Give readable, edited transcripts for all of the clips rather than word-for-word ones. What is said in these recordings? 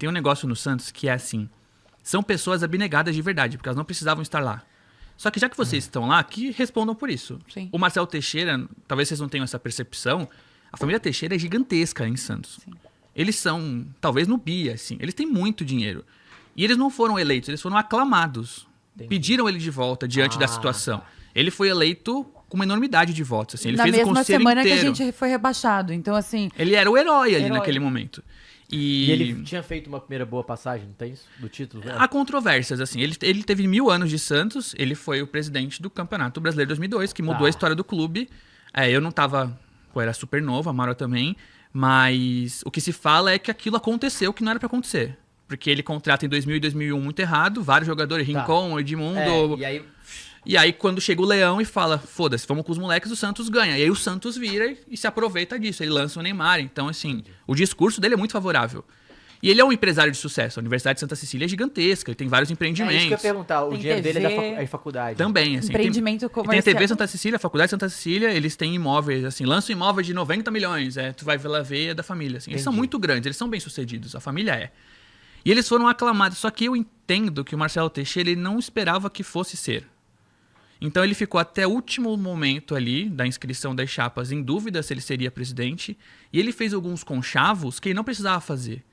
tem um negócio no Santos que é assim, são pessoas abnegadas de verdade, porque elas não precisavam estar lá. Só que já que vocês estão lá, que respondam por isso. Sim. O Marcelo Teixeira, talvez vocês não tenham essa percepção, a família Teixeira é gigantesca em Santos. Sim. Eles são, talvez no BIA, assim, eles têm muito dinheiro. E eles não foram eleitos, eles foram aclamados. Entendi. Pediram ele de volta diante da situação. Ele foi eleito com uma enormidade de votos. Assim, ele Na fez o mesma conselho semana inteiro. que a gente foi rebaixado. Então, assim, Ele era o herói ali Herói. naquele momento. E ele tinha feito uma primeira boa passagem, não tem isso? Do título, né? Há controvérsias, assim. Ele teve 1000 anos de Santos, ele foi o presidente do Campeonato Brasileiro 2002, que mudou a história do clube. Eu não tava... Pô, era super novo, a Mara também. Mas o que se fala é que aquilo aconteceu que não era pra acontecer. Porque ele contrata em 2000 e 2001 muito errado, vários jogadores, Rincon, Edmundo... E aí, quando chega o Leão e fala, foda-se, vamos com os moleques, o Santos ganha. E aí o Santos vira e se aproveita disso. Ele lança o Neymar. Então, assim, o discurso dele é muito favorável. E ele é um empresário de sucesso. A Universidade de Santa Cecília é gigantesca, ele tem vários empreendimentos. É isso que eu ia perguntar. O Tem dinheiro dele TV, é da faculdade. Também, assim. empreendimento Tem a comercial. TV Santa Cecília, a Faculdade de Santa Cecília, eles têm imóveis, assim, lançam imóveis de 90 milhões. Tu vai lá ver, é da família, assim. Eles são muito grandes, eles são bem-sucedidos, a família é. E eles foram aclamados, só que eu entendo que o Marcelo Teixeira ele não esperava que fosse ser. Então ele ficou até o último momento ali da inscrição das chapas em dúvida se ele seria presidente. E ele fez alguns conchavos que ele não precisava fazer.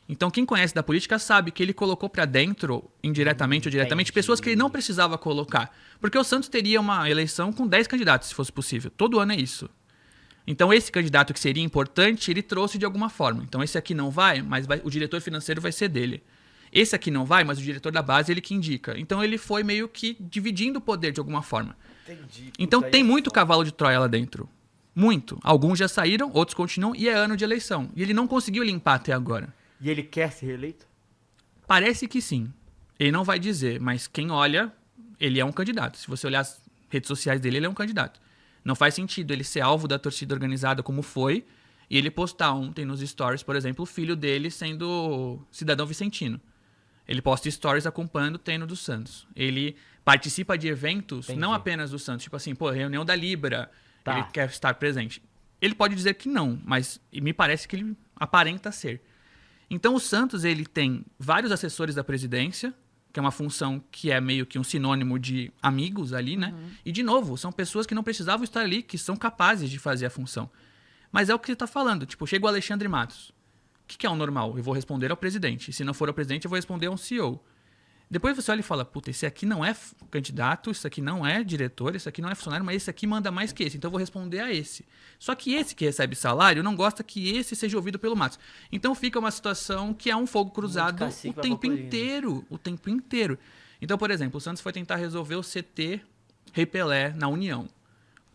Então quem conhece da política sabe que ele colocou para dentro, indiretamente ou diretamente, pessoas que ele não precisava colocar. Porque o Santos teria uma eleição com 10 candidatos, se fosse possível. Todo ano é isso. Então esse candidato que seria importante, ele trouxe de alguma forma. Então esse aqui não vai, mas o diretor financeiro vai ser dele. Esse aqui não vai, mas o diretor da base ele que indica. Então ele foi meio que dividindo o poder de alguma forma. Entendi. Então tem muito cavalo de Troia lá dentro. Muito. Alguns já saíram, outros continuam e é ano de eleição. E ele não conseguiu limpar até agora. E ele quer ser reeleito? Parece que sim. Ele não vai dizer, mas quem olha, ele é um candidato. Se você olhar as redes sociais dele, ele é um candidato. Não faz sentido ele ser alvo da torcida organizada como foi e ele postar ontem nos stories, por exemplo, o filho dele sendo cidadão vicentino. Ele posta stories acompanhando o treino do Santos. Ele participa de eventos, não apenas do Santos. Tipo assim, reunião da Libra, ele quer estar presente. Ele pode dizer que não, mas me parece que ele aparenta ser. Então o Santos ele tem vários assessores da presidência, que é uma função que é meio que um sinônimo de amigos ali, né? E, de novo, são pessoas que não precisavam estar ali, que são capazes de fazer a função. Mas é o que você está falando. Tipo, chega o Alexandre Matos. O que é o normal? Eu vou responder ao presidente. Se não for ao presidente, eu vou responder a um CEO. Depois você olha e fala, puta, esse aqui não é candidato, esse aqui não é diretor, esse aqui não é funcionário, mas esse aqui manda mais que esse, então eu vou responder a esse. Só que esse que recebe salário não gosta que esse seja ouvido pelo Matos. Então fica uma situação que é um fogo cruzado o tempo inteiro. O tempo inteiro. Então, por exemplo, o Santos foi tentar resolver o CT Rei Pelé na União.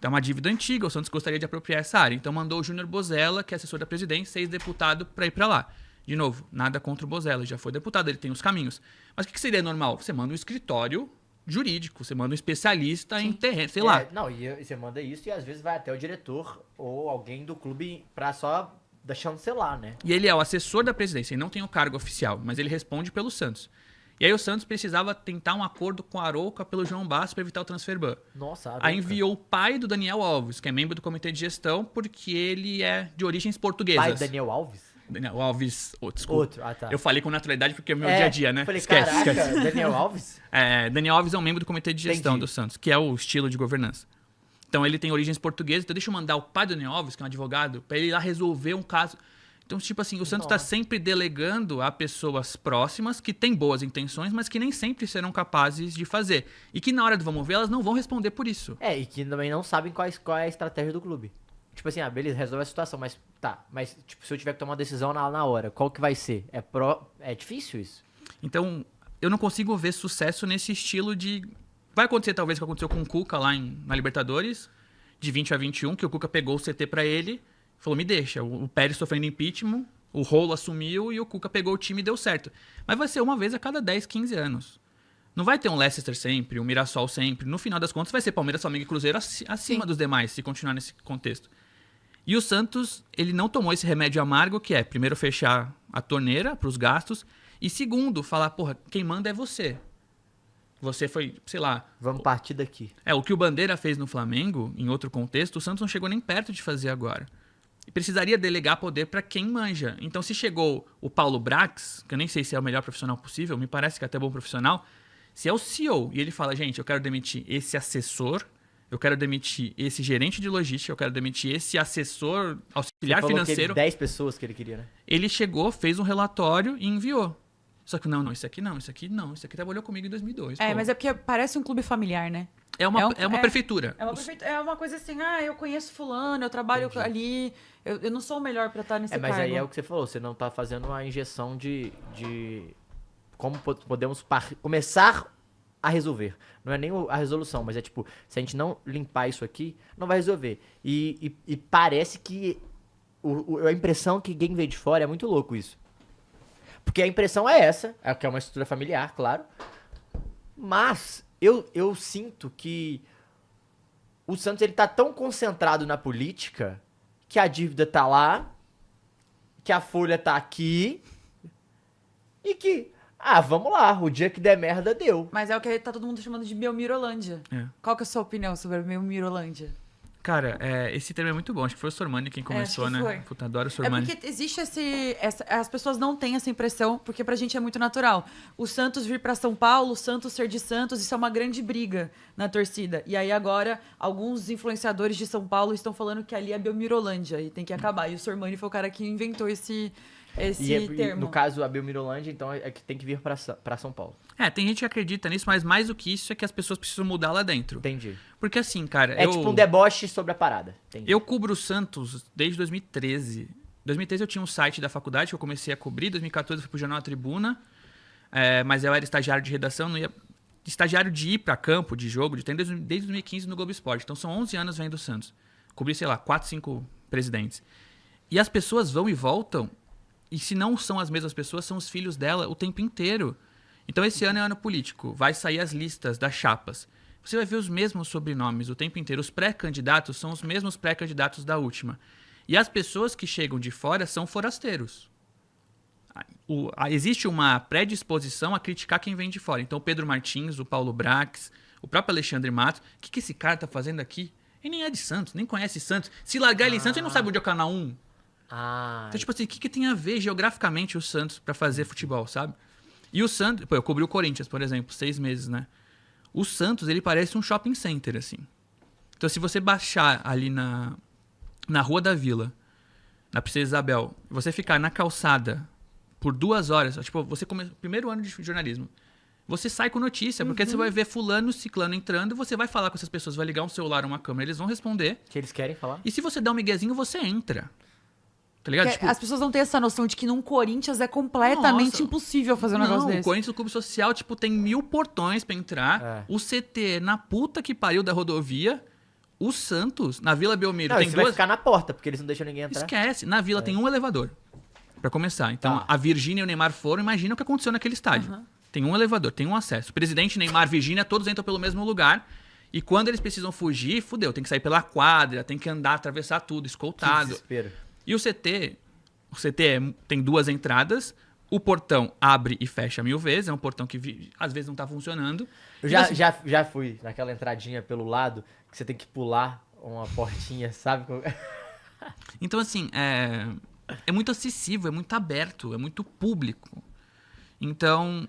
É uma dívida antiga, o Santos gostaria de apropriar essa área. Então mandou o Júnior Bozella, que é assessor da presidência, ex-deputado, para ir para lá. De novo, nada contra o Bozella, ele já foi deputado, ele tem os caminhos. Mas o que seria normal? Você manda um escritório jurídico, você manda um especialista em terreno, sei lá. Não, e você manda isso e às vezes vai até o diretor ou alguém do clube pra só deixar no celular, né? E ele é o assessor da presidência, ele não tem o cargo oficial, mas ele responde pelo Santos. E aí o Santos precisava tentar um acordo com a Arouca pelo João Bastos para evitar o transfer ban. Nossa, Aí enviou o pai do Daniel Alves, que é membro do comitê de gestão, porque ele é de origens portuguesas. Pai do Daniel Alves? Daniel Alves, desculpa. Outro, tá. Eu falei com naturalidade porque é o meu dia a dia, né? Falei, esquece. Daniel Alves? Daniel Alves é um membro do comitê de gestão do Santos, que é o estilo de governança. Então ele tem origens portuguesas, então deixa eu mandar o pai do Daniel Alves, que é um advogado, para ele ir lá resolver um caso. Então, tipo assim, o Santos está sempre delegando a pessoas próximas que têm boas intenções, mas que nem sempre serão capazes de fazer. E que na hora do vamos ver, elas não vão responder por isso. E que também não sabem qual é a estratégia do clube. Tipo assim, beleza, resolve a situação, mas mas tipo, se eu tiver que tomar uma decisão na hora, qual que vai ser? É difícil isso? Então, eu não consigo ver sucesso nesse estilo de... Vai acontecer talvez o que aconteceu com o Cuca lá na Libertadores, de 20 a 21, que o Cuca pegou o CT para ele, falou, me deixa. O Pérez sofrendo impeachment, o Rolo assumiu e o Cuca pegou o time e deu certo. Mas vai ser uma vez a cada 10, 15 anos. Não vai ter um Leicester sempre, um Mirassol sempre. No final das contas vai ser Palmeiras, Flamengo e Cruzeiro acima dos demais, se continuar nesse contexto. E o Santos, ele não tomou esse remédio amargo, que é, primeiro, fechar a torneira para os gastos, e segundo, falar, porra, quem manda é você. Você foi, sei lá... Vamos partir daqui. O que o Bandeira fez no Flamengo, em outro contexto, o Santos não chegou nem perto de fazer agora. precisaria delegar poder para quem manja. Então, se chegou o Paulo Brax, que eu nem sei se é o melhor profissional possível, me parece que é até bom profissional, se é o CEO e ele fala, gente, eu quero demitir esse assessor, eu quero demitir esse gerente de logística, eu quero demitir esse assessor auxiliar financeiro. 10 pessoas que ele queria, né? Ele chegou, fez um relatório e enviou. Só que não, isso aqui não, isso aqui não, isso aqui trabalhou comigo em 2002. É, pô. mas é porque parece um clube familiar, né? É uma prefeitura. É uma coisa assim, eu conheço fulano, eu trabalho ali, eu não sou o melhor pra estar nesse cargo. Mas aí é o que você falou, você não tá fazendo uma injeção de como podemos começar a resolver. Não é nem a resolução, mas é tipo, se a gente não limpar isso aqui, não vai resolver. E parece que a impressão que quem vê de fora é muito louco isso. Porque a impressão é essa, que é uma estrutura familiar, claro, mas eu sinto que o Santos ele tá tão concentrado na política que a dívida tá lá, que a folha tá aqui e que, vamos lá, o dia que der merda deu. Mas é o que tá todo mundo chamando de Belmirolândia. É. Qual que é a sua opinião sobre a Belmirolândia? Cara, esse termo é muito bom. Acho que foi o Sormani quem começou, acho que né? foi. Puta, adoro o É Sormani. porque existe as pessoas não têm essa impressão, porque pra gente é muito natural. O Santos vir pra São Paulo, o Santos ser de Santos, isso é uma grande briga na torcida. E aí agora, alguns influenciadores de São Paulo estão falando que ali é Belmirolândia e tem que acabar. E o Sormani foi o cara que inventou esse termo. No caso, a Belmirolândia, então, é que tem que vir pra São Paulo. Tem gente que acredita nisso, mas mais do que isso é que as pessoas precisam mudar lá dentro. Entendi. Porque assim, cara... É tipo um deboche sobre a parada. Entendi. Eu cubro o Santos desde 2013. Em 2013 eu tinha um site da faculdade que eu comecei a cobrir. Em 2014 eu fui pro Jornal A Tribuna. Mas eu era estagiário de redação, não ia... Estagiário de ir pra campo, de jogo, de treino, desde 2015 no Globo Esporte. Então são 11 anos vendo o Santos. Cobri, sei lá, 4, 5 presidentes. E as pessoas vão e voltam. E se não são as mesmas pessoas, são os filhos dela o tempo inteiro. Então esse ano é ano político. Vai sair as listas das chapas. Você vai ver os mesmos sobrenomes o tempo inteiro. Os pré-candidatos são os mesmos pré-candidatos da última. E as pessoas que chegam de fora são forasteiros. Existe uma predisposição a criticar quem vem de fora. Então o Pedro Martins, o Paulo Brax, o próprio Alexandre Matos. O que esse cara tá fazendo aqui? Ele nem é de Santos, nem conhece Santos. Se largar ele em Santos, ele não sabe onde é o canal 1. Então, tipo assim, o que tem a ver geograficamente o Santos pra fazer futebol, sabe? E o Santos... Pô, eu cobri o Corinthians, por exemplo, 6 meses, né? O Santos, ele parece um shopping center, assim. Então, se você baixar ali na Rua da Vila, na Princesa Isabel, você ficar na calçada por 2 horas, tipo, você começa o primeiro ano de jornalismo, você sai com notícia, porque você vai ver fulano, ciclano entrando, você vai falar com essas pessoas, vai ligar um celular ou uma câmera, eles vão responder. Que eles querem falar? E se você der um miguezinho, você entra. Tá ligado? Tipo, as pessoas não têm essa noção de que num Corinthians é completamente impossível fazer um negócio desse. O Corinthians, o clube social, tipo, tem 1000 portões pra entrar. O CT na puta que pariu da rodovia. O Santos, na Vila Belmiro, tem você 2... vai ficar na porta, porque eles não deixam ninguém entrar. Esquece. Na Vila tem um elevador. Pra começar. Então, a Virgínia e o Neymar foram. Imagina o que aconteceu naquele estádio. Tem um elevador, tem um acesso. O presidente, Neymar, Virgínia, todos entram pelo mesmo lugar. E quando eles precisam fugir, fudeu. Tem que sair pela quadra, tem que andar, atravessar tudo, escoltado. Que desespero. E o CT tem 2 entradas. O portão abre e fecha 1000 vezes. É um portão que às vezes não tá funcionando. Eu já fui naquela entradinha pelo lado, que você tem que pular uma portinha, sabe? Então, assim, é muito acessível, é muito aberto, é muito público. Então,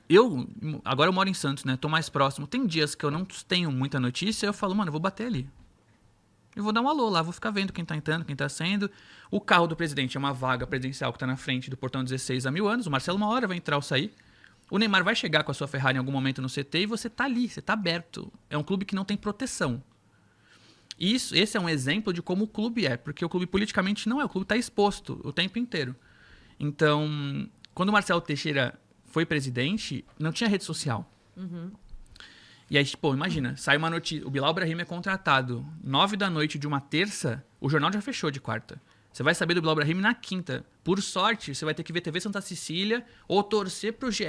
agora eu moro em Santos, né? Tô mais próximo. Tem dias que eu não tenho muita notícia, eu falo, mano, eu vou bater ali. Eu vou dar um alô lá, vou ficar vendo quem tá entrando, quem tá saindo. O carro do presidente é uma vaga presidencial que tá na frente do portão 16 há 1000 anos. O Marcelo uma hora vai entrar ou sair. O Neymar vai chegar com a sua Ferrari em algum momento no CT e você tá ali, você tá aberto. É um clube que não tem proteção. Esse é um exemplo de como o clube é, porque o clube politicamente não é, o clube tá exposto o tempo inteiro. Então, quando o Marcelo Teixeira foi presidente, não tinha rede social. E aí, pô, imagina, sai uma notícia, o Bilal Brahim é contratado 9 da noite de uma terça, o jornal já fechou de quarta. Você vai saber do Bilal Brahim na quinta. Por sorte, você vai ter que ver TV Santa Cecília ou torcer pro GE,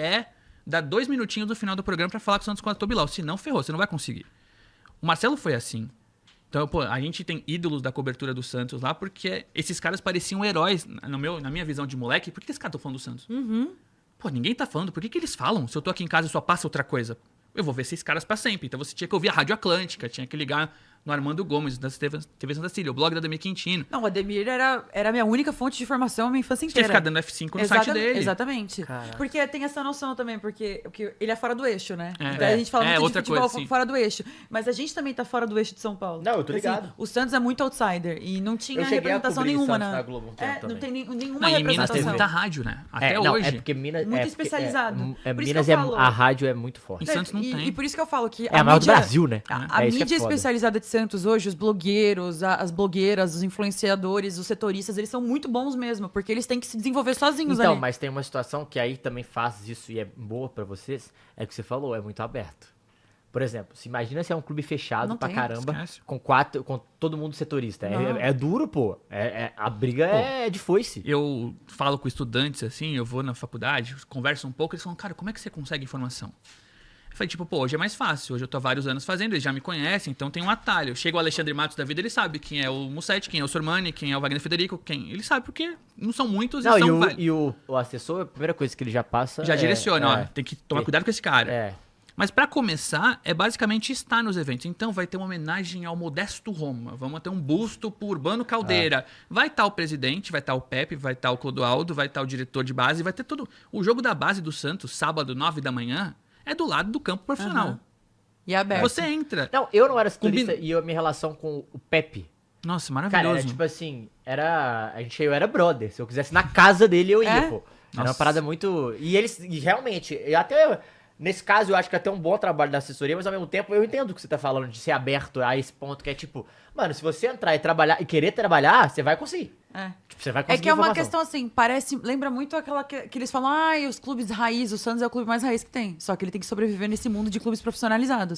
dar 2 minutinhos no final do programa pra falar que o Santos contratou o Bilal. Se não, ferrou, você não vai conseguir. O Marcelo foi assim. Então, pô, a gente tem ídolos da cobertura do Santos lá, porque esses caras pareciam heróis, na minha visão de moleque. Por que esses caras estão falando do Santos? Pô, ninguém tá falando. Por que eles falam? Se eu tô aqui em casa e só passa outra coisa. Eu vou ver esses caras pra sempre. Então você tinha que ouvir a Rádio Atlântica, tinha que ligar no Armando Gomes, da TV Santa Cília, o blog da Ademir Quintino. Não, o Ademir era a minha única fonte de informação a minha infância Tinha que inteira. ficar dando F5 no site dele. Exatamente. Caraca. Porque tem essa noção também, porque ele é fora do eixo, né? É. Então a gente fala muito outra de futebol coisa, sim. fora do eixo. Mas a gente também tá fora do eixo de São Paulo. Não, eu tô Assim, ligado. o Santos é muito outsider e não tinha Eu cheguei a representação cobrir nenhuma Santos na Globo um tempo não também. tem nenhuma Não, em Minas tem representação. muita rádio, né? Até Não, hoje. é porque Minas... Muito porque especializado. Por isso Minas que eu falo- a rádio é muito forte. Em Santos não tem. E por isso que eu falo que É a maior do Brasil, né? A É isso que é mídia foda. especializada de Santos hoje, os blogueiros, as blogueiras, os influenciadores, os setoristas, eles são muito bons mesmo, porque eles têm que se desenvolver sozinhos Então, ali. mas tem uma situação que aí também faz isso e é boa pra vocês, é que você falou, é muito aberto. Por exemplo, se imagina se é um clube fechado Não pra tem, caramba, esquece. com todo mundo setorista. Não. É duro, pô. A briga é de foice. Eu falo com estudantes, assim, eu vou na faculdade, converso um pouco, eles falam, cara, como é que você consegue informação? Eu falei, tipo, pô, hoje é mais fácil, hoje eu tô há vários anos fazendo, eles já me conhecem, então tem um atalho. Chega o Alexandre Matos da vida, ele sabe quem é o Mussetti, quem é o Sormani, quem é o Wagner Federico, quem... Ele sabe porque não são muitos Não, e são e vários. o assessor, a primeira coisa que ele já passa Já direciona, ó, tem que tomar É. cuidado com esse cara. É. Mas pra começar, é basicamente estar nos eventos. Então vai ter uma homenagem ao Modesto Roma. Vamos ter um busto pro Urbano Caldeira. Vai estar o presidente, vai estar o Pepe, vai estar o Clodoaldo, vai estar o diretor de base, vai ter todo... O jogo da base do Santos, sábado, 9 da manhã, é do lado do campo profissional. Aham. E é aberto. Você entra. Não, eu não era setorista Combina- e a minha relação com o Pepe. Nossa, Cara, maravilhoso. era tipo assim, eu era brother. Se eu quisesse na casa dele, eu ia, É? pô. Era uma Nossa. parada muito. E realmente, até. Nesse caso, eu acho que até um bom trabalho da assessoria, mas ao mesmo tempo eu entendo o que você tá falando, de ser aberto a esse ponto que é tipo, mano, se você entrar e trabalhar e querer trabalhar, você vai conseguir. É. Tipo, você vai É conseguir. que é uma informação. questão assim, lembra muito aquela que eles falam, os clubes raiz, o Santos é o clube mais raiz que tem. Só que ele tem que sobreviver nesse mundo de clubes profissionalizados.